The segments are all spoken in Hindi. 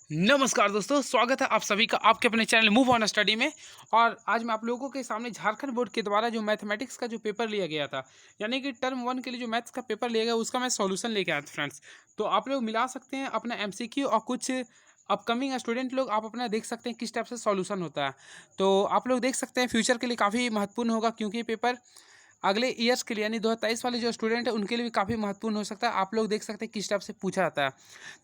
नमस्कार दोस्तों, स्वागत है आप सभी का आपके अपने चैनल मूव ऑन स्टडी में। और आज मैं आप लोगों के सामने झारखंड बोर्ड के द्वारा जो मैथमेटिक्स का जो पेपर लिया गया था, यानी कि टर्म वन के लिए जो मैथ्स का पेपर लिया गया उसका मैं सॉल्यूशन लेके आया था फ्रेंड्स। तो आप लोग मिला सकते हैं अपना एमसीक्यू और कुछ अपकमिंग स्टूडेंट लोग आप अपना देख सकते हैं किस टाइप से सॉल्यूशन होता है। तो आप लोग देख सकते हैं फ्यूचर के लिए काफ़ी महत्वपूर्ण होगा, क्योंकि ये पेपर अगले ईयर्स के लिए यानी 2023 वाले जो स्टूडेंट है उनके लिए भी काफ़ी महत्वपूर्ण हो सकता है। आप लोग देख सकते हैं किस टाइप से पूछा जाता है।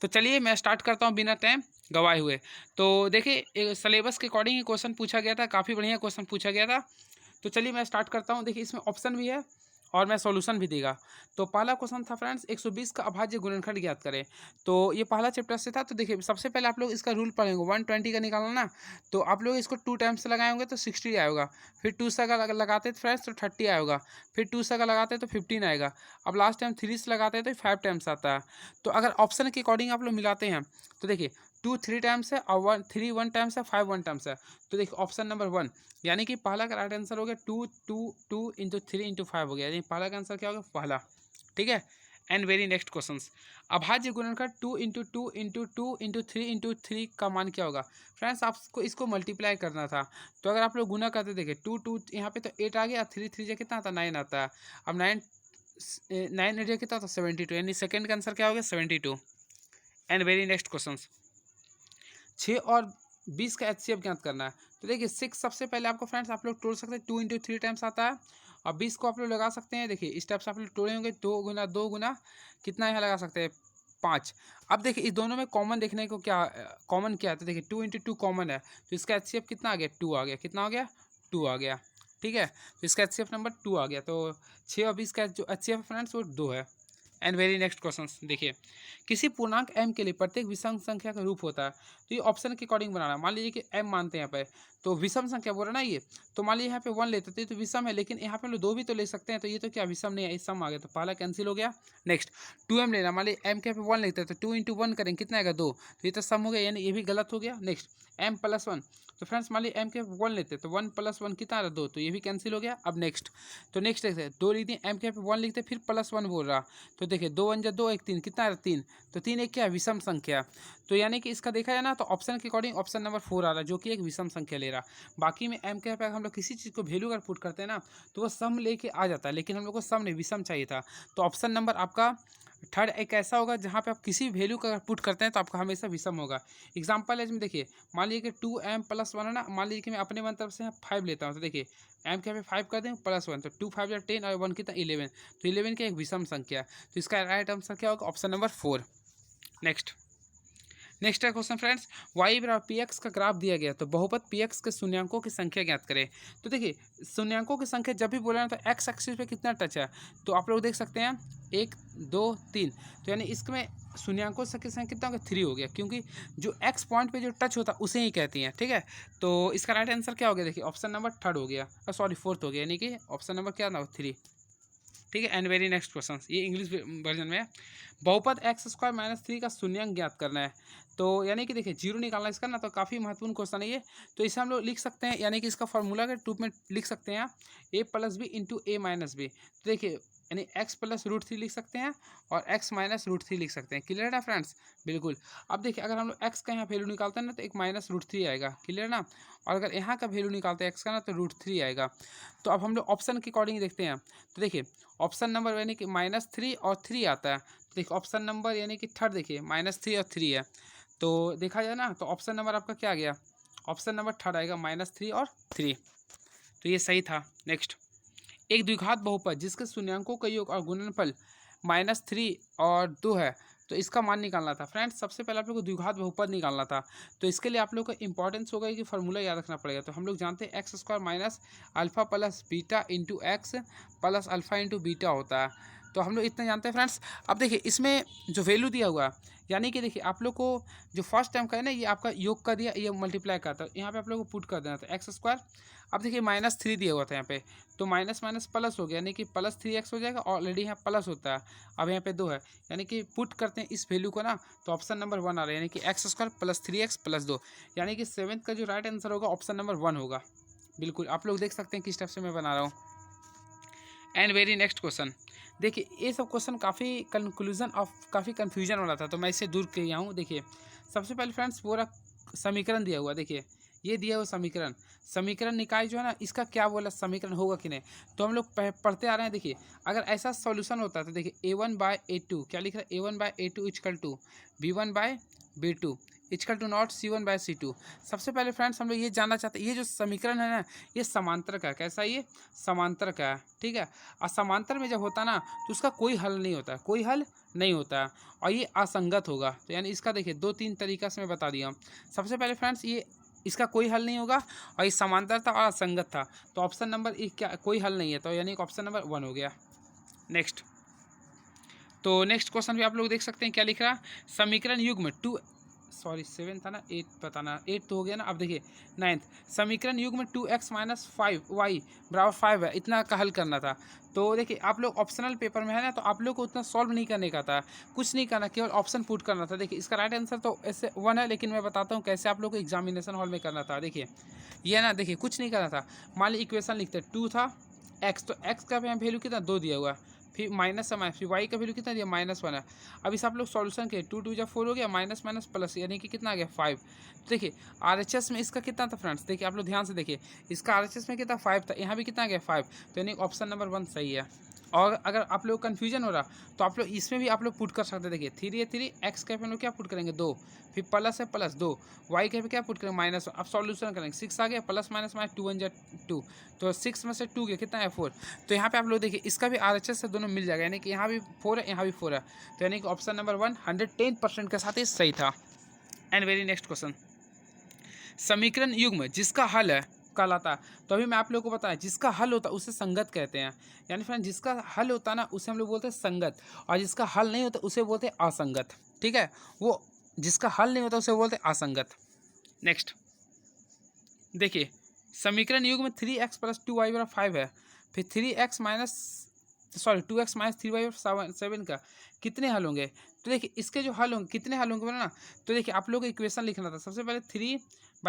तो चलिए मैं स्टार्ट करता हूँ बिना टाइम गवाए हुए। तो देखिए सिलेबस के अकॉर्डिंग ही क्वेश्चन पूछा गया था, काफ़ी बढ़िया क्वेश्चन पूछा गया था। तो चलिए मैं स्टार्ट करता हूँ। देखिए इसमें ऑप्शन भी है और मैं सॉल्यूशन भी देगा। तो पहला क्वेश्चन था फ्रेंड्स, 120 का अभाज्य गुणनखंड ज्ञात करें। तो ये पहला चैप्टर से था। तो देखिए सबसे पहले आप लोग इसका रूल पढ़ेंगे, 120 का निकालना ना। तो आप लोग इसको 2 टाइम्स से लगाए होंगे तो 60 आएगा। फिर 2 से अगर लगाते तो फ्रेंड्स तो 30 आएगा। फिर 2 से अगर लगाते तो 15 आएगा। अब लास्ट टाइम 3 से लगाते हैं तो 5 टाइम्स आता है। तो अगर ऑप्शन के अकॉर्डिंग आप लोग मिलाते हैं तो देखिए 2 3 टाइम्स है और 3 1 टाइम्स है, 5 1 टाइम्स है। तो देखिए ऑप्शन नंबर 1 यानी कि पहला का राइट आंसर हो गया 2 2 2 इंटू 3 इंटू 5 हो गया, यानी पहला का आंसर क्या होगा, पहला। ठीक है। एंड वेरी नेक्स्ट क्वेश्चन, अभाज्य गुणनखंड 2 इंटू 2 इंटू 2 इंटू 3 इंटू 3 का मान क्या होगा। फ्रेंड्स आपको इसको मल्टीप्लाई करना था। तो अगर आप लोग गुना करते देखिए 2 2 यहाँ पे तो 8 आ गया, 3 3 कितना आता है, 9 आता है। अब 9 9 8 कितना होता है, 72, यानी सेकंड का आंसर क्या हो गया, 72। एंड वेरी नेक्स्ट क्वेश्चन, 6 और 20 का एचसीएफ ज्ञात करना है। तो देखिए 6 सबसे पहले आपको फ्रेंड्स आप लोग तोड़ सकते हैं, 2 इंटू 3 टाइम्स आता है। और 20 को आप लोग लगा सकते हैं, देखिए इस टाइप से आप लोग तोड़े होंगे, 2 गुना कितना यहाँ लगा सकते हैं, 5। अब देखिए इस दोनों में कॉमन देखने को क्या कॉमन क्या है, तो देखिए 2 इंटू 2 कॉमन है, तो इसका एचसीएफ कितना आ गया, 2 आ गया। कितना हो गया, 2 आ गया। ठीक है, तो इसका एचसीएफ नंबर 2 आ गया। तो 6 और 20 का जो एचसीएफ फ्रेंड्स वो 2 है। एंड वेरी नेक्स्ट क्वेश्चन देखिए, किसी पूर्णांक m के लिए प्रत्येक विषम संख्या का रूप होता है। तो ये ऑप्शन के अकॉर्डिंग बनाना, मान लीजिए कि m मानते हैं यहाँ पे, तो विषम संख्या बोल रहा ना ये। तो मान लीजिए यहाँ पे 1 लेते थे तो विषम है, लेकिन यहाँ पे हम लोग 2 भी तो ले सकते हैं, तो ये तो क्या विषम नहीं है, इस सम आ गया, तो पहला कैंसिल हो गया। नेक्स्ट 2m लेना, मान लीजिए m के यहाँ पे 1 लेते हैं तो 2 इंटू 1 करेंगे, कितना आएगा, 2, तो ये तो सम हो गया, यानी ये भी गलत हो गया। नेक्स्ट m प्लस 1, तो फ्रेंड्स मान लीजिए m के 1 लेते हैं तो 1 प्लस 1 कितना आ रहा, 2, तो ये भी कैंसिल हो गया। अब नेक्स्ट, तो नेक्स्ट देखते हैं, 2 लिख दिए, m के यहाँ पे 1 लिखते फिर प्लस 1 बोल रहा, तो देखिए 2 1 जा 2 1 3 कितना आ रहा, 3, तो 3 एक क्या है, विषम संख्या। तो यानी कि इसका देखा जाए ना तो ऑप्शन के अकॉर्डिंग ऑप्शन नंबर 4 आ रहा है, जो कि एक विषम संख्या ले रहा। बाकी में m के यहाँ पे हम लोग किसी चीज़ को वैल्यू अगर पुट करते हैं ना तो वो सम लेके आ जाता है, लेकिन हम लोग को सम नहीं विषम चाहिए था। तो ऑप्शन नंबर आपका थर्ड एक ऐसा होगा जहाँ पे आप किसी वैल्यू का अगर पुट करते हैं तो आपका हमेशा विषम होगा। एग्जाम्पल इसमें देखिए, मान लीजिए कि 2m प्लस 1 है ना, मान लीजिए कि मैं अपने मन तरफ से यहाँ 5 लेता हूँ, तो देखिए m के यहाँ पे 5 कर दें प्लस 1, तो 2 5 या 10 और 1 कितना 11, तो 11 की एक विषम संख्या। तो इसका राइट आंसर क्या होगा, ऑप्शन नंबर 4। नेक्स्ट नेक्स्ट है क्वेश्चन फ्रेंड्स, वाई बराबर पी एक्स का ग्राफ दिया गया, तो बहुपद पी एक्स के शून्यांकों की संख्या ज्ञात करें। तो देखिए शून्यांकों की संख्या जब भी बोला ना तो एक्स एक्सिस पे कितना टच है, तो आप लोग देख सकते हैं 1 2 3, तो यानी इसमें शून्यांकों की संख्या कितना हो गया, 3 हो गया, क्योंकि जो एक्स पॉइंट पे जो टच होता है उसे ही कहती हैं। ठीक है, तो इसका राइट आंसर क्या हो गया, देखिए ऑप्शन नंबर 3 हो गया, सॉरी 4 हो गया, यानी कि ऑप्शन नंबर क्या था, 3। ठीक है। एंड वेरी नेक्स्ट क्वेश्चन, ये इंग्लिश वर्जन में है, बहुपद एक्स स्क्वायर माइनस 3 का शून्यांक ज्ञात करना है। तो यानी कि देखिए जीरो निकालना है इसका ना, तो काफ़ी महत्वपूर्ण क्वेश्चन है ये। तो इसे हम लोग लिख सकते हैं, यानी कि इसका फॉर्मूला के रूप में लिख सकते हैं ए प्लस बी इंटू ए माइनस बी। तो देखिए यानी एक्स प्लस रूट 3 लिख सकते हैं और एक्स माइनस रूट 3 लिख सकते हैं। क्लियर है फ्रेंड्स, बिल्कुल। अब देखिए अगर हम लोग एक्स का यहाँ वैल्यू निकालते हैं ना तो एक माइनस रूट 3 आएगा, क्लियर ना। और अगर यहाँ का वैल्यू निकालते हैं एक्स का ना तो रूट 3 आएगा। तो अब हम लोग ऑप्शन के अकॉर्डिंग देखते हैं, तो देखिए ऑप्शन नंबर यानी कि -3 और 3 आता है, तो देखिए ऑप्शन नंबर यानी कि थर्ड देखिए -3 और 3 है, तो देखा जाए ना तो ऑप्शन नंबर आपका क्या आ गया, ऑप्शन नंबर थर्ड आएगा -3 और 3, तो ये सही था। नेक्स्ट, एक द्विघात बहुपद जिसके शून्यांकों का योग और गुणनफल -3 और 2 है, तो इसका मान निकालना था। फ्रेंड्स सबसे पहले आप लोग को द्विघात बहुपद निकालना था, तो इसके लिए आप लोग को इंपॉर्टेंस होगा कि फार्मूला याद रखना पड़ेगा। तो हम लोग जानते हैं x square minus alpha plus beta into x plus alpha into beta होता है, तो हम लोग इतना जानते हैं फ्रेंड्स। अब देखिए इसमें जो वैल्यू दिया हुआ है, यानी कि देखिए आप लोग को जो फर्स्ट टाइम का है ना ये आपका योग का दिया, ये मल्टीप्लाई करता है, यहाँ पे आप लोग को पुट कर देना था एक्स स्क्वायर। अब देखिए -3 दिया हुआ था यहाँ पे, तो माइनस माइनस प्लस हो गया, यानी कि +3x हो जाएगा, ऑलरेडी यहाँ प्लस होता है, अब यहाँ पे 2 है, यानी कि पुट करते हैं इस वैल्यू को ना, तो ऑप्शन नंबर 1 आ रहा है, यानी कि x square plus 3x plus 2, यानी कि सेवन्थ का जो राइट आंसर होगा ऑप्शन नंबर 1 होगा। बिल्कुल आप लोग देख सकते हैं किस टाइप से मैं बना रहा हूँ। And very next question. देखिए ये सब क्वेश्चन काफ़ी कंक्लूजन ऑफ काफ़ी कन्फ्यूजन वाला था, तो मैं इसे दूर किया हूँ। देखिए सबसे पहले फ्रेंड्स पूरा समीकरण दिया हुआ, देखिए ये दिया हुआ समीकरण, समीकरण निकाय जो है ना इसका क्या बोला समीकरण होगा कि नहीं, तो हम लोग पढ़ते आ रहे हैं। देखिए अगर ऐसा सॉल्यूशन होता है तो देखिए A1/A2 क्या लिख रहा है, A1/A2 equal to B1/B2 equal to not C1/C2। सबसे पहले फ्रेंड्स हम लोग ये जानना चाहते हैं ये जो समीकरण है ना ये समांतर का है, कैसा ये समांतर का है, ठीक है। और समांतर में जब होता ना तो उसका कोई हल नहीं होता, कोई हल नहीं होता और ये असंगत होगा। तो यानी इसका देखिए 2-3 तरीका से मैं बता दिया। सबसे पहले फ्रेंड्स ये इसका कोई हल नहीं होगा और ये समांतर था और असंगत था, तो ऑप्शन नंबर एक क्या कोई हल नहीं है, तो यानी ऑप्शन नंबर 1 हो गया। नेक्स्ट, तो नेक्स्ट क्वेश्चन भी आप लोग देख सकते हैं क्या लिख रहा है, समीकरण युग्म 7 था ना 8 बताना, 8 तो हो गया ना। अब देखिए 9th, समीकरण युग्म 2x माइनस 5y बराबर 5 है, इतना का हल करना था। तो देखिए आप लोग ऑप्शनल पेपर में है ना, तो आप लोग को उतना सॉल्व नहीं करने का था, कुछ नहीं करना, केवल ऑप्शन पुट करना था। देखिए इसका राइट आंसर तो ऐसे 1 है, लेकिन मैं बताता हूँ कैसे आप लोग को एग्जामिनेशन हॉल में करना था। देखिए ये ना, देखिए कुछ नहीं करना था, मान ली इक्वेशन लिखते 2 था x, तो x का वैल्यू कितना 2 दिया हुआ, फिर माइनस है, फिर y का वैल्यू कितना दिया -1 है। अब इसे आप लोग सॉल्यूशन के 2×2=4 हो गया, माइनस माइनस प्लस यानी कि कितना आ गया 5। तो देखिए RHS में इसका कितना था फ्रेंड्स, देखिए आप लोग ध्यान से देखिए इसका RHS में कितना 5 था, यहाँ भी कितना आ गया 5, तो यानी ऑप्शन नंबर 1 सही है। और अगर आप लोग कन्फ्यूजन हो रहा तो आप लोग इसमें भी आप लोग पुट कर सकते हैं। देखिए 3 है 3, एक्स के पे क्या पुट करेंगे 2, फिर प्लस है प्लस 2, वाई के पे क्या पुट करेंगे -1। अब सॉल्यूशन करेंगे 6 आ गया, प्लस माइनस माइनस 2 1 2, तो 6 में से 2 गया कितना है 4। तो यहाँ पे आप लोग देखिए इसका भी RHS से दोनों मिल जाएगा, यानी कि यहाँ भी 4 है यहाँ भी 4 है, तो यानी कि ऑप्शन नंबर 1 110% के साथ ही सही था। एंड वेरी नेक्स्ट क्वेश्चन, समीकरण युग्म जिसका हल है कहलाता, तो अभी मैं आप लोगों को बताया जिसका हल होता है उसे संगत कहते हैं। यानी फ्रेंड जिसका हल होता है ना उसे हम लोग बोलते हैं संगत, और जिसका हल नहीं होता उसे बोलते हैं असंगत, ठीक है। वो जिसका हल नहीं होता उसे बोलते हैं असंगत। नेक्स्ट देखिए समीकरण युग्म 3x + 2y = 5 है, फिर 3x माइनस 2x - 3y 7 का कितने हल होंगे। तो देखिए इसके जो हल होंगे कितने हल होंगे बोला ना, तो देखिए आप लोग को इक्वेशन लिखना था। सबसे पहले 3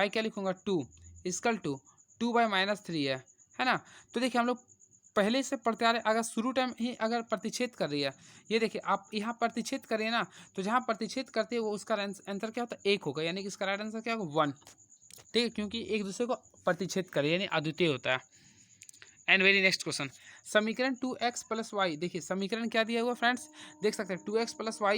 क्या लिखूंगा 2 इक्वल टू 2/-3 है ना। तो देखिए हम लोग पहले से पढ़ते आ रहे, अगर शुरू टाइम ही अगर प्रतिच्छेद कर रही है, ये देखिए आप यहाँ प्रतिच्छेद करिए ना, तो जहाँ प्रतिच्छेद करते हैं वो उसका आंसर क्या होता है 1 होगा, यानी कि इसका राइट आंसर क्या होगा 1, ठीक है, क्योंकि एक दूसरे को प्रतिच्छेद करे यानी अद्वितीय होता है। एंड वेरी नेक्स्ट क्वेश्चन, समीकरण 2x + y, देखिए समीकरण क्या दिया हुआ फ्रेंड्स देख सकते हैं 2x + y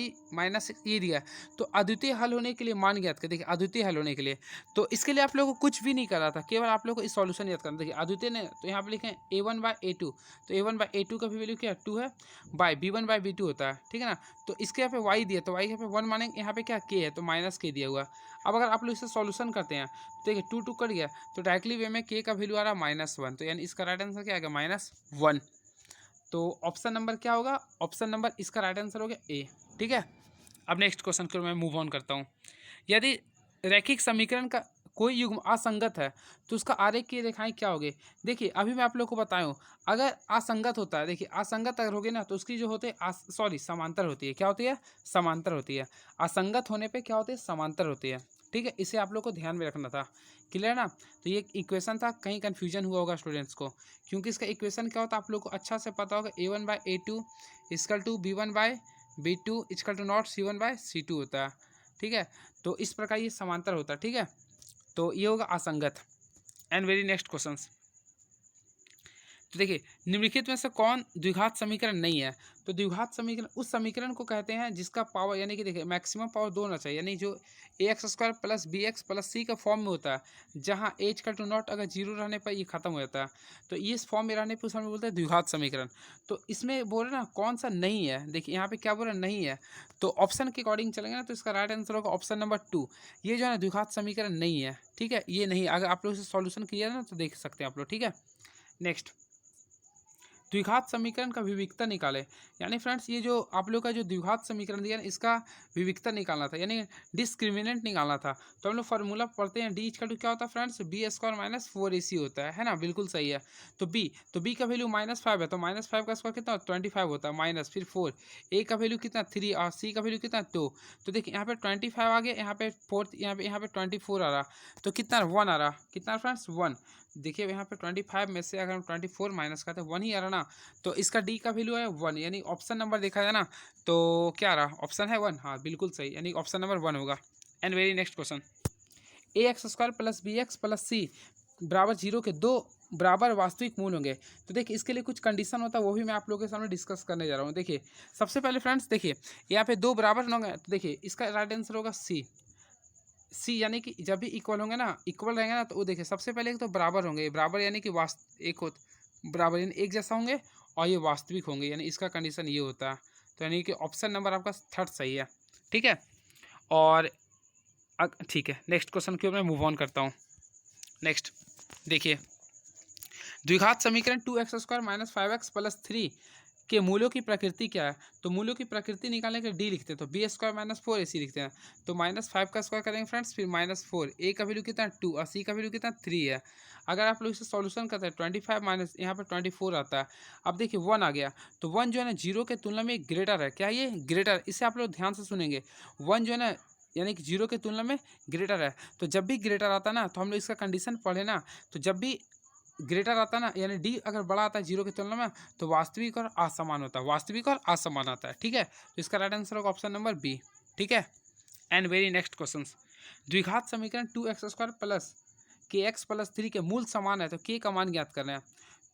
- ये दिया है। तो अद्वितीय हल होने के लिए मान ज्ञात कर, देखिए अद्वितीय हल होने के लिए तो इसके लिए आप लोगों को कुछ भी नहीं करना था, केवल आप लोगों को इस सॉल्यूशन याद करना। देखिए अद्वितीय ने तो यहाँ पे लिखे A1/A2, तो A1/A2 का भी वैल्यू क्या 2 है, बाय B1/B2 होता है, ठीक है ना। तो इसके यहाँ पे y दिया, तो y के यहाँ पे 1 मानेंगे, यहाँ पे क्या k है तो -k दिया हुआ। अब अगर आप लोग इसे सॉल्यूशन करते हैं तो देखिए 2 2 कट गया, तो डायरेक्टली वे में k का वैल्यू आ रहा है -1, तो यानी इसका राइट आंसर क्या आएगा -1। तो ऑप्शन नंबर क्या होगा, ऑप्शन नंबर इसका राइट आंसर हो गया ए, ठीक है। अब नेक्स्ट क्वेश्चन को मैं मूव ऑन करता हूँ। यदि रैखिक समीकरण का कोई युग्म असंगत है तो उसका आरेख की रेखाएं क्या होगी। देखिए अभी मैं आप लोग को बताऊं, अगर असंगत होता है, देखिए असंगत अगर होगी ना तो उसकी जो होते हैं समांतर होती है, क्या होती है समांतर होती है। असंगत होने पे क्या होती है समांतर होती है, ठीक है। इसे आप लोग को ध्यान में रखना था, क्लियर ना। तो ये इक्वेशन था, कहीं कन्फ्यूजन हुआ होगा स्टूडेंट्स को, क्योंकि इसका इक्वेशन क्या होता है आप लोग को अच्छा से पता होगा, A1/A2 = B1/B2 = नॉट C1/C2 होता है, ठीक है। तो इस प्रकार ये समांतर होता है, ठीक है। तो ये होगा असंगत। एंड वेरी नेक्स्ट क्वेश्चन, तो देखिए निम्नलिखित में से कौन द्विघात समीकरण नहीं है। तो द्विघात समीकरण उस समीकरण को कहते हैं जिसका पावर, यानी कि देखिए मैक्सिमम पावर 2 होना चाहिए, यानी जो ax² + bx + c का फॉर्म में होता है, जहाँ h=0 अगर 0 रहने पर ये खत्म हो जाता है, तो ये इस फॉर्म में रहने पर उसे हम बोलते हैं द्विघात समीकरण। तो इसमें बोल रहे ना कौन सा नहीं है, देखिए यहाँ पे क्या बोल रहे नहीं है, तो ऑप्शन के अकॉर्डिंग चलेंगे ना, तो इसका राइट आंसर होगा ऑप्शन नंबर 2, ये जो है ना द्विघात समीकरण नहीं है, ठीक है, ये नहीं। अगर आप लोग इसे सॉल्यूशन किया ना तो देख सकते हैं आप लोग, ठीक है। नेक्स्ट, द्विघात समीकरण का विविक्ता निकाले, यानी फ्रेंड्स ये जो आप लोग का जो द्विघात समीकरण दिया ना इसका विविक्ता निकालना था, यानी डिस्क्रिमिनेंट निकालना था। तो हम लोग फार्मूला पढ़ते हैं, डी = क्या होता है फ्रेंड्स B² - 4AC होता है ना, बिल्कुल सही है। तो B का वैल्यू -5 है, तो -5 का स्क्वायर कितना 25 होता है, माइनस फिर 4, A का वैल्यू कितना 3 और C का वैल्यू कितना 2। तो देखिए यहाँ पे 25 आ गया, यहाँ पे 4, यहाँ पे 24 आ रहा, तो कितना 1 आ रहा, कितना फ्रेंड्स 1। देखिए यहाँ पे 25 में से अगर हम 24 माइनस करते हैं 1 ही आ रहा ना, ना, तो इसका डी का वैल्यू है 1, यानी ऑप्शन नंबर देखा जाए ना तो क्या रहा, ऑप्शन है 1। हाँ बिल्कुल सही, यानी ऑप्शन नंबर 1 होगा। And very next question, a x square plus b x plus c बराबर 0 के दो बराबर वास्तविक मूल होंगे। तो देखिए इसके लिए कुछ कंडीशन होता है, वो भी मैं आप लोगों के सामने डिस्कस करने जा रहा हूँ। देखिए सबसे पहले फ्रेंड्स, देखिए यहाँ पे दो बराबर होंगे, तो देखिए इसका राइट आंसर होगा सी। सी यानी कि जब भी इक्वल होंगे ना, इक्वल रहेंगे ना, तो वो देखिए सबसे पहले एक तो बराबर होंगे, बराबर यानी कि एक हो बराबर यानी एक जैसा होंगे, और ये वास्तविक होंगे, यानी इसका कंडीशन ये होता है। तो यानी कि ऑप्शन नंबर आपका थर्ड सही है, ठीक है। और ठीक है, नेक्स्ट क्वेश्चन की ओर मैं मूव ऑन करता हूँ। नेक्स्ट देखिए, द्विघात समीकरण 2x² - 5x + 3 के मूल्यों की प्रकृति क्या है। तो मूल्यों की प्रकृति निकालने के डी लिखते हैं, तो b² - 4ac लिखते हैं। तो -5 का स्क्वायर करेंगे फ्रेंड्स, फिर -4, a का वैल्यू कितना 2 और c का वैल्यू कितना 3 है। अगर आप लोग इसे सॉल्यूशन करते हैं 25 माइनस यहाँ पर 24 आता है। अब देखिए 1 आ गया, तो 1 जो है ना 0 के तुलना में ग्रेटर है। क्या ये ग्रेटर, इसे आप लोग ध्यान से सुनेंगे। 1 जो है ना यानी कि 0 के तुलना में ग्रेटर है। तो जब भी ग्रेटर आता है ना, तो हम लोग इसका कंडीशन पढ़े ना, तो जब भी ग्रेटर आता है ना, यानी डी अगर बड़ा आता है 0 की तुलना में, तो वास्तविक और असमान होता है, वास्तविक और असमान आता है, ठीक है। तो इसका राइट आंसर होगा ऑप्शन नंबर बी, ठीक है। एंड वेरी नेक्स्ट क्वेश्चन, द्विघात समीकरण 2x² प्लस kx + 3 के मूल समान है, तो k का मान ज्ञात करना है।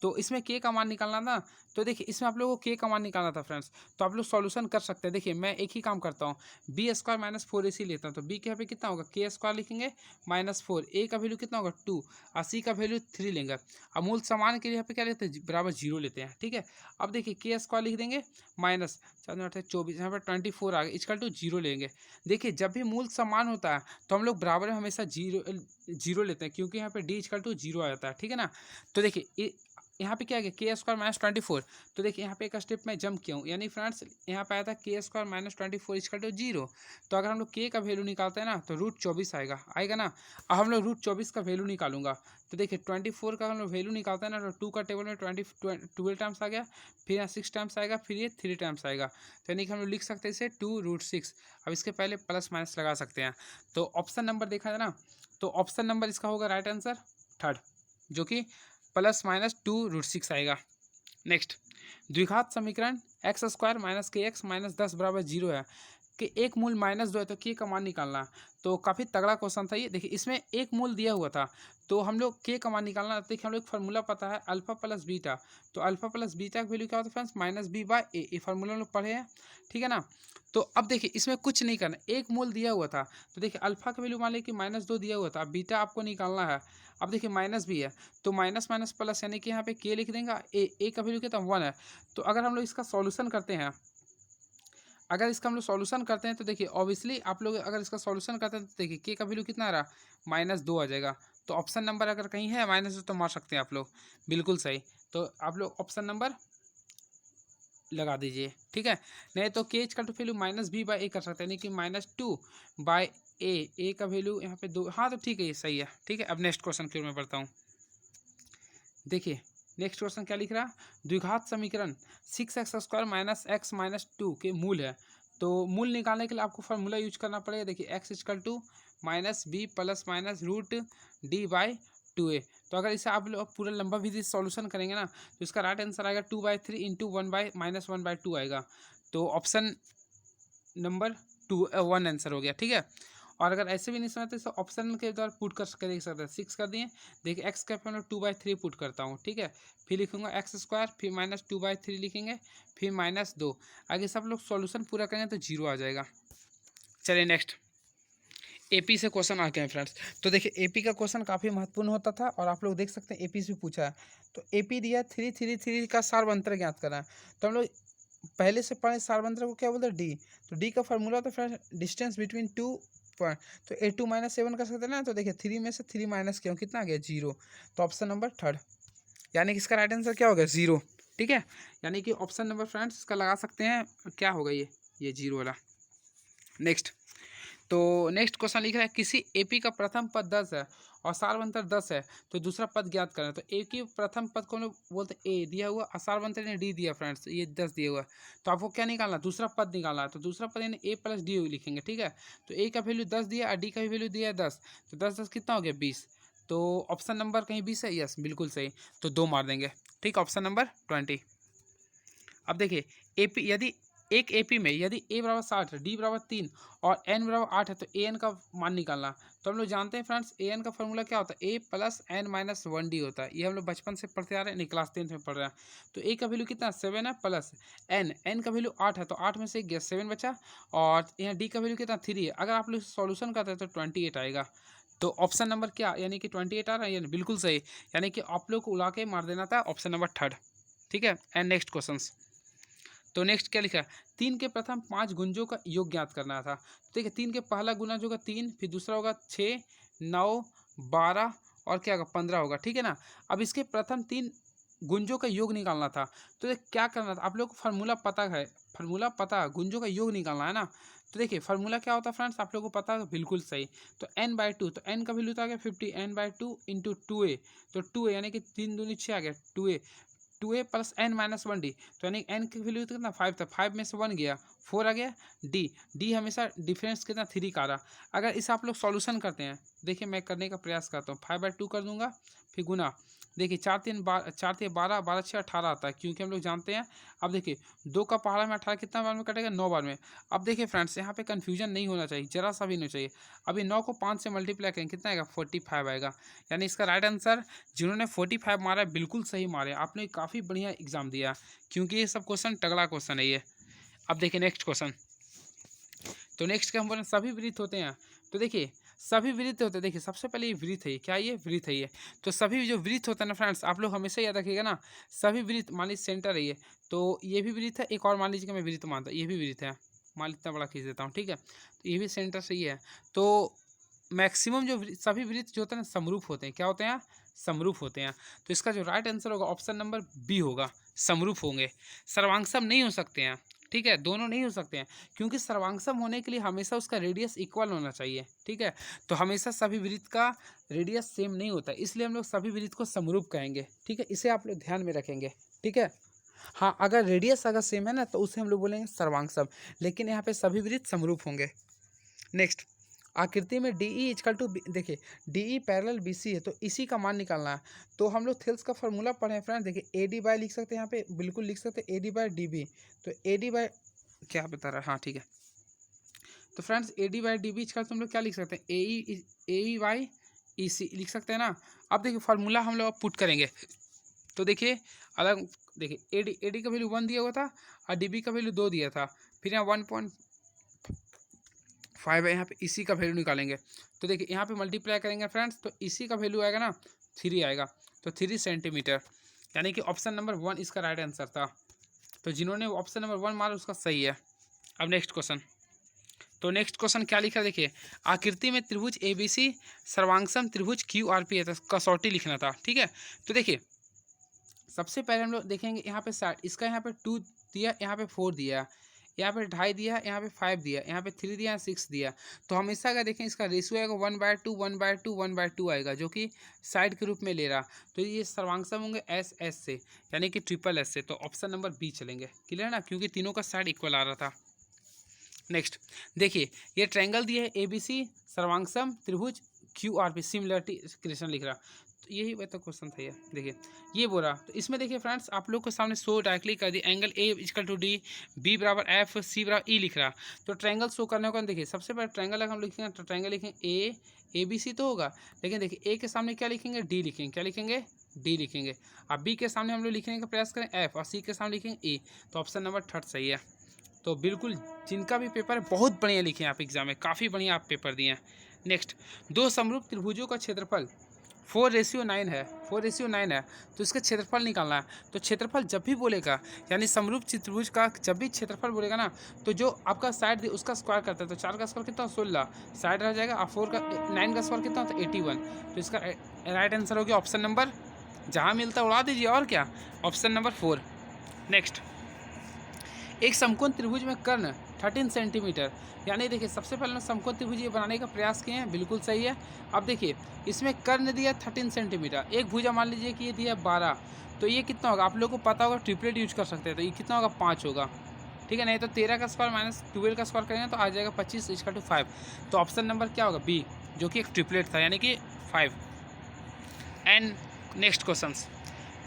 तो इसमें k का मान निकालना था, तो देखिए इसमें आप लोगों को k का मान निकालना था फ्रेंड्स, तो आप लोग सॉल्यूशन कर सकते हैं। देखिए मैं एक ही काम करता हूँ, b² - 4ac लेता हूँ, तो b के यहाँ पे कितना होगा k² लिखेंगे -4, a का वैल्यू कितना होगा 2 और c का वैल्यू 3 लेंगे। अब मूल समान के लिए यहाँ पे क्या लेते हैं, बराबर 0 लेते हैं, ठीक है। अब देखिए k² लिख देंगे माइनस 24, यहाँ पर 24 आ गए, इक्वल टू 0 लेंगे। देखिए जब भी मूल समान होता है तो हम लोग बराबर में हमेशा जीरो लेते हैं, क्योंकि यहाँ पे डी इक्वल टू 0 आ जाता है, ठीक है ना। तो देखिए यहाँ पे क्या है k² - 24, तो देखिए यहाँ पे एक स्टेप में जंप किया हूँ, यानी फ्रेंड्स यहाँ पे आया था k² - 24 इक्वल टू 0। तो अगर हम लोग k का वैल्यू निकालते हैं ना, तो √24 आएगा ना। अब हम लोग √24 का वैल्यू निकालूंगा, तो देखिए 24 का हम लोग वैल्यू निकालते हैं ना, तो 2 का टेबल में 12 टाइम्स आ गया, फिर यहाँ 6 टाइम्स आएगा, फिर ये 3 टाइम्स आएगा। तो यानी कि हम लोग लिख सकते हैं इसे 2√6। अब इसके पहले प्लस माइनस लगा सकते हैं। तो ऑप्शन नंबर देखा जाए ना, तो ऑप्शन नंबर इसका होगा राइट आंसर थर्ड, जो कि +-2√6 आएगा। नेक्स्ट, द्विघात समीकरण x² - kx - 10 = 0 है कि एक मूल -2 है, तो k का मान निकालना। तो काफ़ी तगड़ा क्वेश्चन था ये। देखिए इसमें एक मूल दिया हुआ था, तो हम लोग k का मान निकालना। देखिए हम लोग फार्मूला पता है अल्फा प्लस बीटा, तो अल्फा प्लस बीटा का वैल्यू क्या होता है फ्रेंड्स, -b/a। ये फार्मूला लोग पढ़े हैं, ठीक है ना। तो अब देखिए इसमें कुछ नहीं करना, एक मूल दिया हुआ था, तो देखिए अल्फा का वैल्यू मान लीजिए कि -2 दिया हुआ था, बीटा आपको निकालना है। अब देखिए माइनस भी है, तो माइनस माइनस प्लस, यानी कि यहाँ पे k लिख देंगे, ए का वैल्यू कितना 1 है। तो अगर हम लोग इसका सॉल्यूशन करते हैं, अगर इसका हम लोग सॉल्यूशन करते हैं, तो देखिए ऑब्वियसली आप लोग अगर इसका सॉल्यूशन करते हैं, तो देखिए k का वैल्यू कितना आ रहा, -2 आ जाएगा। तो ऑप्शन नंबर अगर कहीं है -2, तो मार सकते हैं आप लोग, बिल्कुल सही। तो आप लोग ऑप्शन नंबर लगा दीजिए, ठीक है। नहीं तो k का वैल्यू -b/a कर सकते हैं, यानी कि -2/a, a का वैल्यू यहाँ पे 2। हाँ तो ठीक है, ये सही है, ठीक है। अब नेक्स्ट क्वेश्चन की ओर मैं बढ़ता हूँ। देखिए नेक्स्ट क्वेश्चन क्या लिख रहा है, द्विघात समीकरण 6x² - x - 2 के मूल है। तो मूल निकालने के लिए आपको फार्मूला यूज करना पड़ेगा। देखिए x equal to -b + √d/2a। तो अगर इसे आप लोग पूरा लंबा विधि सॉल्यूशन करेंगे ना, तो इसका राइट आंसर आएगा 2/3 इंटू 1/-1/2 आएगा। तो ऑप्शन नंबर 1 आंसर हो गया, ठीक है। और अगर ऐसे भी नहीं समझते, तो ऑप्शन के द्वारा पुट कर देख सकते हैं। 6 कर दिए, देखिए एक्स का मैं 2/3 पुट करता हूँ, ठीक है। फिर लिखूंगा x², फिर -2/3 लिखेंगे, फिर -2। आगे सब लोग सॉल्यूशन पूरा करेंगे तो 0 आ जाएगा। चलिए नेक्स्ट, एपी से क्वेश्चन आ गए हैं फ्रेंड्स। तो देखिए एपी का क्वेश्चन काफ़ी महत्वपूर्ण होता था, और आप लोग देख सकते हैं एपी से भी पूछा है। तो एपी दिया 3 का सारवंतर ज्ञात करना है। तो हम लोग पहले से पढ़े सारवंतर को क्या बोलते हैं, डी। तो डी का फार्मूला तो फ्रेंड डिस्टेंस बिटवीन 2 पॉइंट, तो 8 - 7 कर सकते हैं ना। तो देखिए 3 में से 3 माइनस किया, कितना आ गया 0। तो ऑप्शन नंबर थर्ड, यानी कि इसका राइट आंसर क्या होगा 0, ठीक है। यानी कि ऑप्शन नंबर फ्रेंड्स इसका लगा सकते हैं, क्या होगा ये 0 वाला। नेक्स्ट, तो नेक्स्ट क्वेश्चन लिख रहा है, किसी एपी का प्रथम पद 10 है और सारवंतर 10 है, तो दूसरा पद ज्ञात करना। तो ए की प्रथम पद को हम लोग बोलते हैं ए दिया हुआ, और सारवंतर ने डी दिया फ्रेंड्स, ये 10 दिया हुआ है। तो आपको क्या निकालना, दूसरा पद निकालना है। तो दूसरा पद यानी ए प्लस डी लिखेंगे, ठीक है। तो ए का वैल्यू 10 दिया और डी का भी वैल्यू दिया है 10, तो 10 कितना हो गया 20। तो ऑप्शन नंबर कहीं 20 है, यस बिल्कुल सही। तो 2 मार देंगे, ठीक। Option number 20। अब देखिए एपी यदि एक एपी में यदि ए बराबर 60 डी बराबर 3 और एन बराबर 8 है तो ए एन का मान निकालना। तो हम लोग जानते हैं फ्रेंड्स ए एन का फॉर्मूला क्या होता है, ए प्लस एन माइनस 1 डी होता है। ये हम लोग बचपन से पढ़ते आ रहे हैं, नहीं क्लास 10 में पढ़ रहे हैं। तो ए का वैल्यू कितना 7 है प्लस एन का वैल्यू 8 है, तो 8 में से गया 7 बचा, और यहाँ डी का वैल्यू कितना 3 है। अगर आप लोग सॉल्यूशन करते हैं तो 28 आएगा। तो ऑप्शन नंबर क्या यानी कि 28 आ रहा है, यानी बिल्कुल सही, यानी कि आप लोग को उड़ा के मार देना था ऑप्शन नंबर 3। ठीक है। And next question. तो नेक्स्ट क्या लिखा है, 3 के प्रथम 5 गुंजों का योग ज्ञात करना था। ठीक है, 3 के पहला गुना जो होगा 3, फिर दूसरा होगा 6, 9, 12 और क्या होगा 15 होगा। ठीक है ना। अब इसके प्रथम 3 गुंजों का योग निकालना था। तो क्या करना था, आप लोग को फार्मूला पता है, फार्मूला पता है, गुंजों का योग निकालना है ना। तो देखिए फार्मूला क्या होता है फ्रेंड्स, आप लोगों को पता है, बिल्कुल सही। तो n/2, तो n का वैल्यू तो आ गया 50, n/2 इंटू 2a, तो 2a यानी कि 3 दूनी 6 आ गया, 2a plus n minus 1d, तो यानी n की वैल्यू कितना 5 था, 5 में से 1 गया 4 आ गया, डी हमेशा डिफरेंस कितना 3 का रहा। अगर इसे आप लोग सॉल्यूशन करते हैं, देखिए मैं करने का प्रयास करता हूँ, 5/2 कर दूंगा, फिर गुना, देखिए 4 3 12, 12 6 18 आता है, क्योंकि हम लोग जानते हैं। अब देखिए 2 का पहाड़ा में 18 कितना बार में कटेगा, 9 बार में। अब देखिए फ्रेंड्स यहाँ पे कन्फ्यूजन नहीं होना चाहिए, जरा सा भी नहीं चाहिए। अभी 9 को 5 से मल्टीप्लाई करेंगे कितना आएगा 45 आएगा, यानी इसका राइट आंसर जिन्होंने 45 मारा है बिल्कुल सही मारे, आपने काफ़ी बढ़िया एग्जाम दिया, क्योंकि ये सब क्वेश्चन तगड़ा क्वेश्चन है ये। अब देखिए नेक्स्ट क्वेश्चन। तो नेक्स्ट क्या हम बोले, सभी वृत्त होते हैं। तो देखिए सभी वृत्त होते हैं, देखिए सबसे पहले ये वृत्त है, क्या ये वृत्त है ये। तो सभी जो वृत्त होता है ना फ्रेंड्स, आप लोग हमेशा याद रखिएगा ना, सभी वृत्त, मान लीजिए सेंटर है ये, तो ये भी वृत्त है, एक और मान लीजिए कि मैं वृत्त मानता, ये भी वृत्त है, मान इतना बड़ा खींच देता हूँ। ठीक है, तो ये भी सेंटर से ही है। तो मैक्सिमम जो सभी वृत्त जो होते हैं ना समरूप होते हैं, क्या होते हैं, समरूप होते हैं। तो इसका जो राइट आंसर होगा ऑप्शन नंबर बी होगा, समरूप होंगे, सर्वांगसम नहीं हो सकते हैं। ठीक है, दोनों नहीं हो सकते हैं, क्योंकि सर्वांगसम होने के लिए हमेशा उसका रेडियस इक्वल होना चाहिए। ठीक है, तो हमेशा सभी वृत्त का रेडियस सेम नहीं होता, इसलिए हम लोग सभी वृत्त को समरूप कहेंगे। ठीक है, इसे आप लोग ध्यान में रखेंगे। ठीक है, हाँ अगर रेडियस अगर सेम है ना तो उसे हम लोग बोलेंगे सर्वांगसम, लेकिन यहाँ पे सभी वृत्त समरूप होंगे। नेक्स्ट, आकृति में DE इक्वल टू, देखिए DE पैरेलल BC है, तो इसी का मान निकालना है। तो हम लोग थेल्स का फॉर्मूला पढ़े हैं फ्रेंड, देखिए AD बाय लिख सकते हैं, यहाँ पे बिल्कुल लिख सकते हैं AD बाय DB। तो AD बाय क्या बता रहा है, हाँ ठीक है। तो friends AD by DB equal तो हम लोग क्या लिख सकते हैं, AE बाय EC लिख सकते हैं ना। अब देखिए फार्मूला हम लोग पुट करेंगे, तो देखिए अलग, देखिए AD का वैल्यू 1 दिया हुआ था और DB का वैल्यू 2 दिया था, फिर यहाँ 1.5 है, यहाँ पे इसी का वैल्यू निकालेंगे। तो देखिए यहाँ पे मल्टीप्लाई करेंगे फ्रेंड्स, तो इसी का वैल्यू आएगा ना 3 आएगा, तो 3 सेंटीमीटर, यानी कि ऑप्शन नंबर 1 इसका राइट आंसर था। तो जिन्होंने ऑप्शन नंबर 1 मारा उसका सही है। अब नेक्स्ट क्वेश्चन। तो नेक्स्ट क्वेश्चन क्या लिखा, देखिए आकृति में त्रिभुज ABC सर्वांगसम त्रिभुज QRP है, तो कसौटी लिखना था। ठीक है, तो देखिए सबसे पहले हम लोग देखेंगे यहाँ पे 60, इसका यहाँ पे 2 दिया, यहाँ पे 4 दिया, यहाँ पे 2.5 दिया, यहाँ पे 5 दिया, यहाँ पे 3 दिया, 6 दिया। तो हमेशा अगर देखें इसका रेशियो आएगा 1/2 1/2 1/2 आएगा, जो कि साइड के रूप में ले रहा। तो ये सर्वांगसम होंगे SS से, यानी कि SSS से। तो ऑप्शन नंबर बी चलेंगे, क्लियर है ना, क्योंकि तीनों का साइड इक्वल आ रहा था। नेक्स्ट देखिए ये ट्रायंगल दिया है ABC सर्वांगसम त्रिभुज QRP, सिमिलरिटी क्वेश्चन लिख रहा, तो यही तो क्वेश्चन था ये। देखिए ये बोला, तो इसमें देखिए फ्रेंड्स आप लोग के सामने शो डायरेक्टली कर दी, angle A equal to D, B बराबर F, C बराबर E लिख रहा। तो ट्रायंगल शो करने को देखिए सबसे पहले ट्रायंगल अगर हम लिखेंगे तो ट्रायंगल लिखेंगे ABC तो होगा, लेकिन देखिए A के सामने क्या लिखेंगे, D लिखेंगे, क्या लिखेंगे, D लिखेंगे। अब B के सामने हम लोग लिखने का प्रयास करें F, और C के सामने लिखेंगे E, तो ऑप्शन नंबर 3 सही है। तो बिल्कुल जिनका भी पेपर है बहुत बढ़िया लिखे हैं आप एग्जाम में, काफ़ी बढ़िया आप पेपर दिए हैं। नेक्स्ट, दो समरूप त्रिभुजों का क्षेत्रफल 4:9 है, 4:9 है, तो इसका क्षेत्रफल निकालना है। तो क्षेत्रफल जब भी बोलेगा, यानी समरूप त्रिभुज का जब भी क्षेत्रफल बोलेगा ना, तो जो आपका साइड उसका स्क्वायर करता है, तो 4 का स्क्वायर कितना 16 साइड रह जाएगा, और 9 का स्क्वायर कितना होता है 81। तो इसका राइट आंसर हो गया ऑप्शन नंबर, जहाँ मिलता है उड़ा दीजिए, और क्या, ऑप्शन नंबर 4। नेक्स्ट, एक समकोण त्रिभुज में कर्ण 13 सेंटीमीटर, यानी देखिए सबसे पहले समकोण त्रिभुज ये बनाने का प्रयास किए हैं, बिल्कुल सही है। अब देखिए इसमें कर्ण दिया 13 सेंटीमीटर, एक भुजा मान लीजिए कि ये दिया 12, तो ये कितना होगा, आप लोगों को पता होगा, ट्रिपलेट यूज कर सकते हैं, तो ये कितना होगा 5 होगा। ठीक है, नहीं तो 13 का स्क्वायर माइनस 12 का स्क्वायर करेंगे तो आ जाएगा 25 = 5। तो ऑप्शन नंबर क्या होगा, बी, जो कि एक ट्रिपलेट था, यानी कि 5। And next question.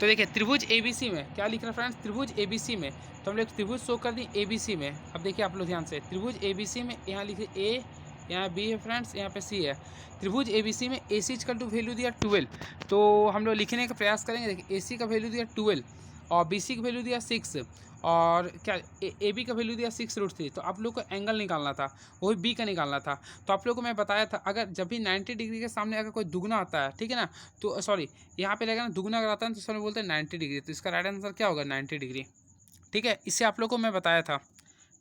तो देखिए त्रिभुज एबीसी में क्या लिख रहा है फ्रेंड्स, त्रिभुज एबीसी में, तो हम लोग त्रिभुज शो कर दी एबीसी में। अब देखिए आप लोग ध्यान से, त्रिभुज एबीसी में यहाँ लिखे ए, यहाँ बी है फ्रेंड्स, यहाँ पे सी है। त्रिभुज एबीसी में ए सी इक्वल टू वैल्यू दिया 12, तो हम लोग लिखने का प्रयास करेंगे। देखिए ए सी का वैल्यू दिया 12 और बी सी का वैल्यू दिया 6 और क्या ए बी का वैल्यू दिया 6√3। तो आप लोग को एंगल निकालना था, वही बी का निकालना था। तो आप लोग को मैं बताया था, अगर जब भी 90 डिग्री के सामने अगर कोई दुगना आता है, ठीक है ना, तो सॉरी यहाँ पे लगेगा ना, दुगना अगर आता है तो सर बोलते हैं 90 डिग्री। तो इसका राइट आंसर क्या होगा, 90 डिग्री। ठीक है, इससे आप लोग को मैं बताया था।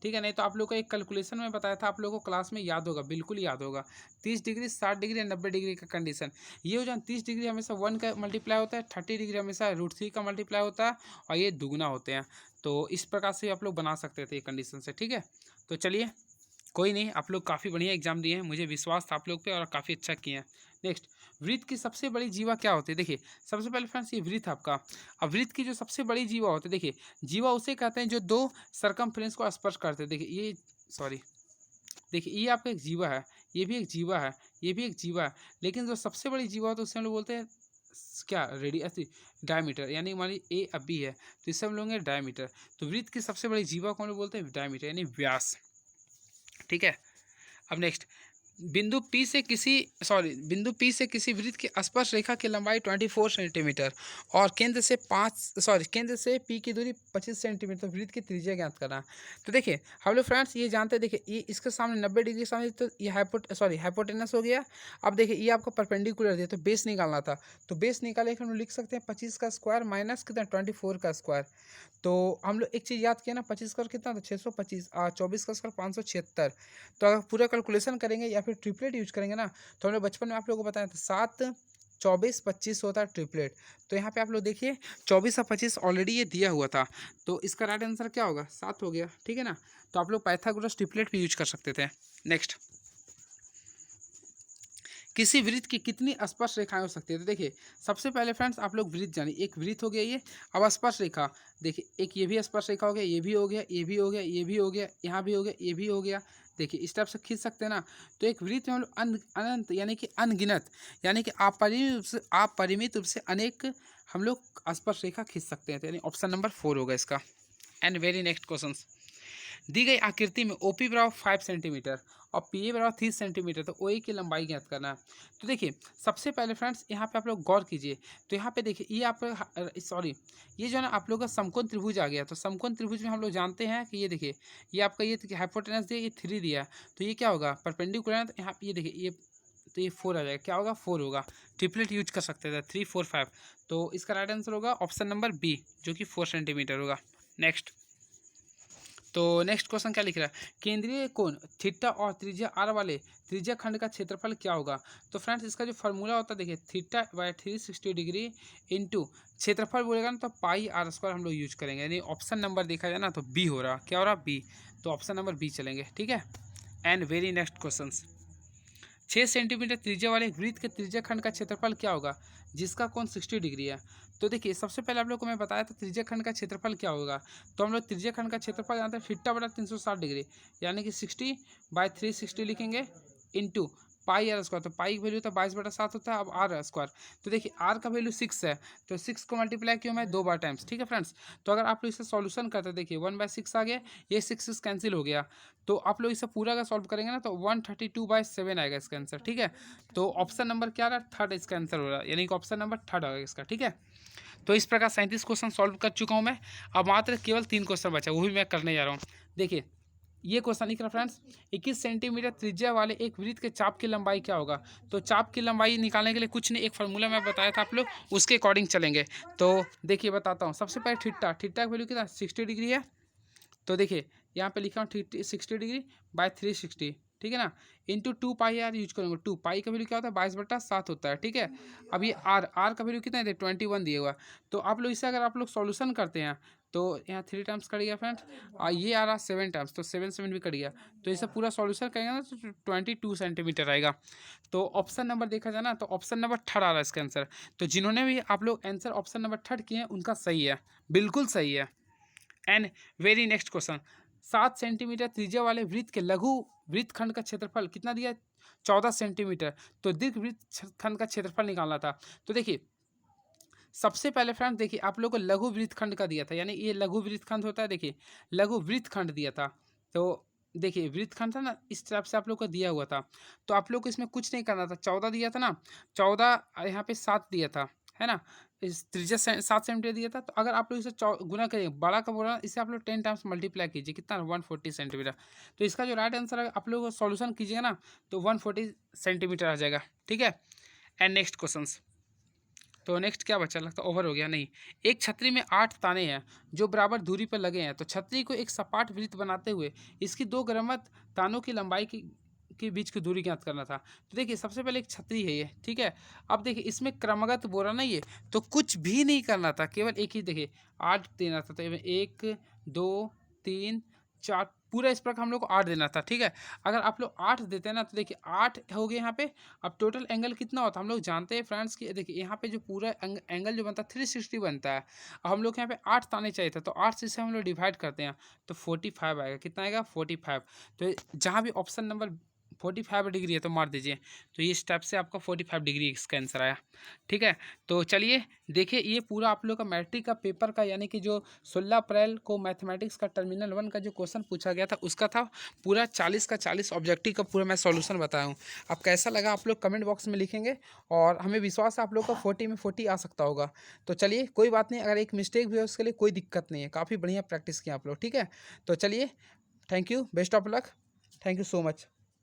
ठीक है, नहीं तो आप लोग को एक कैलकुलेशन में बताया था, आप लोगों को क्लास में याद होगा, बिल्कुल याद होगा। 30 डिग्री, 60 डिग्री, 90 डिग्री का कंडीशन ये हो जाए। 30 डिग्री हमेशा 1 का मल्टीप्लाई होता है, 30 डिग्री हमेशा √3 का मल्टीप्लाई होता है और ये दुगना होते हैं। तो इस प्रकार से आप लोग बना सकते थे ये कंडीशन से। ठीक है, तो चलिए कोई नहीं, आप लोग काफ़ी बढ़िया एग्जाम दिए हैं, मुझे विश्वास था आप लोग पे और काफ़ी अच्छा किए हैं। नेक्स्ट, वृत्त की सबसे बड़ी जीवा क्या होती है। देखिए सबसे पहले फ्रेंड्स ये वृत्त आपका, अब वृत्त की जो सबसे बड़ी जीवा होती है, देखिए जीवा उसे कहते हैं जो दो सरकमफ्रेंस को स्पर्श करते हैं। देखिए ये सॉरी, देखिए ये आपका एक जीवा है, ये भी एक जीवा है, ये भी एक जीवा है, लेकिन जो सबसे बड़ी जीवा होती है उससे हम लोग बोलते हैं क्या, रेडियस, डायमीटर। यानी मान लीजिए ए अब बी है तो इससे हम लोग डायमीटर। तो वृत्त की सबसे बड़ी जीवा को हम लोग बोलते हैं डायमीटर यानी व्यास। ठीक है, अब नेक्स्ट, बिंदु पी से किसी वृत्त की स्पर्श रेखा की लंबाई 24 सेंटीमीटर और केंद्र से पी की दूरी 25 सेंटीमीटर, तो वृत्त की त्रिज्या ज्ञात करना। तो देखिए हम लोग फ्रेंड्स ये जानते हैं, देखिए ये इसके सामने 90 डिग्री सामने, तो ये हाइपोटेनस हो गया। अब देखिए ये आपका परपेंडिकुलर दिया, तो बेस निकालना था, तो बेस निकाले हम लोग लिख सकते हैं 25 का स्क्वायर माइनस कितना 24 का स्क्वायर। तो हम लोग एक चीज़ याद किया ना, 25 का कितना तो 625 और 24 का स्क्वायर 576। तो अगर पूरा कैलकुलेशन करेंगे या फिर ट्रिपलेट यूज करेंगे ना, तो हम लोग बचपन में आप लोगों को बताया था 7, 24, 25 होता है ट्रिपलेट। तो यहाँ पे आप लोग देखिए 24 और 25 ऑलरेडी ये दिया हुआ था, तो इसका राइट आंसर क्या होगा, 7 हो गया। ठीक है ना, तो आप लोग पाइथागोरस ट्रिपलेट भी यूज कर सकते थे। नेक्स्ट, किसी वृत्त की कितनी स्पर्श रेखाएं हो सकती है। तो देखिए सबसे पहले फ्रेंड्स आप लोग वृत्त जानिए, एक वृत्त हो गया ये। अब स्पर्श रेखा, देखिए एक ये भी स्पर्श रेखा हो गया, ये भी हो गया, ये भी हो गया, ये भी हो गया, यहाँ भी हो गया, ये भी हो गया। देखिए इस टाइप से खींच सकते हैं ना। तो एक वृत्त में हम लोग अनंत यानी कि अनगिनत यानी कि अपरिमित रूप से अनेक हम लोग स्पर्श रेखा खींच सकते हैं। तो यानी ऑप्शन नंबर 4 होगा इसका। एंड वेरी नेक्स्ट क्वेश्चन, दी गई आकृति में ओपी बराबर 5 सेंटीमीटर और पी ए बराबर 30 सेंटीमीटर, तो ओ ए की लंबाई ज्ञात करना है। तो देखिए सबसे पहले फ्रेंड्स यहाँ पे आप लोग गौर कीजिए, तो यहाँ पे देखिए ये आप ये जो है ना आप लोग का समकोण त्रिभुज आ गया। तो समकोण त्रिभुज में हम लोग जानते हैं कि ये देखिए ये आपका ये हाइपोटेनस दिया, ये 3 दिया, तो ये क्या होगा परपेंडिकुलर है। तो यहाँ पे ये देखिए ये, तो ये 4 आ जाएगा, क्या होगा 4 होगा। ट्रिपलेट यूज कर सकते थे 3, 4, 5। तो इसका राइट आंसर होगा ऑप्शन नंबर बी जो कि 4 सेंटीमीटर होगा। नेक्स्ट, तो नेक्स्ट क्वेश्चन क्या लिख रहा है, केंद्रीय कोण थीटा और त्रिज्या आर वाले त्रिज्या खंड का क्षेत्रफल क्या होगा। तो फ्रेंड्स इसका जो फॉर्मूला होता है देखिए थीटा बाय 360 डिग्री इंटू क्षेत्रफल बोलेगा ना, तो पाई आर स्क्वायर हम लोग यूज करेंगे। यानी ऑप्शन नंबर देखा जाए ना तो बी हो रहा, क्या हो रहा बी। तो ऑप्शन नंबर बी चलेंगे। ठीक है, and very next question, 6 centimetre त्रिज्या वाले वृत्त के त्रिज्या खंड का क्षेत्रफल क्या होगा जिसका कोण 60 डिग्री है। तो देखिए सबसे पहले आप लोग को मैं बताया था त्रिज्या खंड का क्षेत्रफल क्या होगा। तो हम लोग त्रिज्या खंड का क्षेत्रफल जानते हैं थीटा बटा 360 डिग्री यानी कि 60/360 लिखेंगे इंटू पाई आर स्क्वायर। तो पाई की वैल्यू तो 22/7 होता है। अब आर स्क्वायर, तो देखिए आर का वैल्यू 6 है, तो 6 को मल्टीप्लाई क्यों मैं 2 बार टाइम्स। ठीक है फ्रेंड्स, तो अगर आप लोग इसे सॉल्यूशन करते हैं देखिए 1/6 आ गया, ये 6 कैंसिल हो गया। तो आप लोग इसे पूरा का सॉल्व करेंगे ना तो 132/7 आएगा इसका आंसर। ठीक है, तो ऑप्शन नंबर क्या रहा, थर्ड इसका आंसर हो रहा है, यानी कि ऑप्शन नंबर थर्ड होगा इसका। ठीक है, तो इस प्रकार 37 क्वेश्चन सॉल्व कर चुका हूँ मैं। अब मात्र केवल 3 क्वेश्चन बचा, वो भी मैं करने जा रहा हूँ। देखिए ये क्वेश्चन लिख रहा फ्रेंड्स, 21 सेंटीमीटर त्रिज्या वाले एक वृत्त के चाप की लंबाई क्या होगा। तो चाप की लंबाई निकालने के लिए कुछ नहीं, एक फार्मूला मैं बताया था, आप लोग उसके अकॉर्डिंग चलेंगे। तो देखिए बताता हूँ, सबसे पहले थीटा का वैल्यू कितना 60 डिग्री है। तो देखिए यहाँ पे लिखा हूँ 60 डिग्री बाय 360, ठीक है ना, इंटू 2 पाई आर यूज करेंगे। 2 पाई का वैल्यू क्या होता है 22/7 होता है। ठीक है, अब ये आर का वैल्यू कितना है 21 दिया हुआ। तो आप लोग इसे अगर आप लोग सॉल्यूशन करते हैं तो यहाँ 3 टाइम्स कट गया फ्रेंड्स, और ये आ रहा 7 टाइम्स, तो 7 भी कट गया। तो इसे पूरा सॉल्यूशन करेंगे ना तो 22 सेंटीमीटर आएगा। तो ऑप्शन नंबर देखा जाए ना तो ऑप्शन नंबर थर्ड आ रहा है इसका आंसर। तो जिन्होंने भी आप लोग आंसर ऑप्शन नंबर थर्ड किए हैं उनका सही है, बिल्कुल सही है। And very next question, 7 centimetre त्रिज्या वाले वृत्त के लघु वृत्त खंड का क्षेत्रफल कितना दिया 14 सेंटीमीटर। तो दीर्घ वृत्त खंड का क्षेत्रफल निकालना था। तो देखिए सबसे पहले फ्रेंड देखिए आप लोग को लघु वृत्तखंड का दिया था, यानी ये लघु वृत्तखंड होता है, देखिए लघु वृत्तखंड दिया था। तो देखिए वृत्तखंड था ना, इस तरफ से आप लोग को दिया हुआ था। तो आप लोग को इसमें कुछ नहीं करना था, 14 दिया था ना, 14 यहाँ पे 7 दिया था, है ना। इस त्रिज्या 7 सेंटीमीटर दिया था। तो अगर आप लोग इसे गुना करिए, बड़ा का बोला, इसे आप लोग 10 टाइम्स मल्टीप्लाई कीजिए, कितना 140 सेंटीमीटर। तो इसका जो राइट आंसर है, आप लोग सॉल्यूशन कीजिएगा ना, तो 140 सेंटीमीटर आ जाएगा। ठीक है। And next question. तो नेक्स्ट क्या बचा, लगता ओवर हो गया नहीं। एक छतरी में 8 ताने हैं जो बराबर दूरी पर लगे हैं। तो छतरी को एक सपाट वृत्त बनाते हुए इसकी 2 क्रमबद्ध तानों की लंबाई की के बीच की दूरी ज्ञात करना था। तो देखिए सबसे पहले एक छतरी है ये, ठीक है। अब देखिए इसमें क्रमगत बोला नहीं है, तो कुछ भी नहीं करना था, केवल एक ही देखिए 8 देना था। तो 1 2 3 4 पूरा इस प्रकार हम लोग को 8 देना था, ठीक है। अगर आप लोग 8 देते हैं ना, तो देखिए 8 हो गए यहाँ पे। अब टोटल एंगल कितना होता है, हम लोग जानते हैं फ्रेंड्स कि देखिए यहाँ पे जो पूरा एंगल जो बनता है 360 बनता है। अब हम लोग यहाँ पे 8 ताने चाहिए था, तो 8 से इसे हम लोग डिवाइड करते हैं, तो 45 आएगा। कितना आएगा 45। तो जहाँ भी ऑप्शन नंबर 45 डिग्री है तो मार दीजिए। तो ये स्टेप से आपका 45 डिग्री इसका आंसर आया, ठीक है। तो चलिए देखिए, ये पूरा आप लोग का मैट्रिक का पेपर का, यानी कि जो 16 अप्रैल को मैथमेटिक्स का टर्मिनल 1 का जो क्वेश्चन पूछा गया था उसका था। पूरा 40 का 40 ऑब्जेक्टिव का पूरा मैं सॉल्यूशन बताया हूँ। अब कैसा लगा आप लोग कमेंट बॉक्स में लिखेंगे, और हमें विश्वास है आप लोग का 40 में 40 आ सकता होगा। तो चलिए कोई बात नहीं, अगर एक मिस्टेक भी है उसके लिए कोई दिक्कत नहीं है, काफ़ी बढ़िया प्रैक्टिस किया आप लोग, ठीक है। तो चलिए, thank you, best of luck, thank you so much.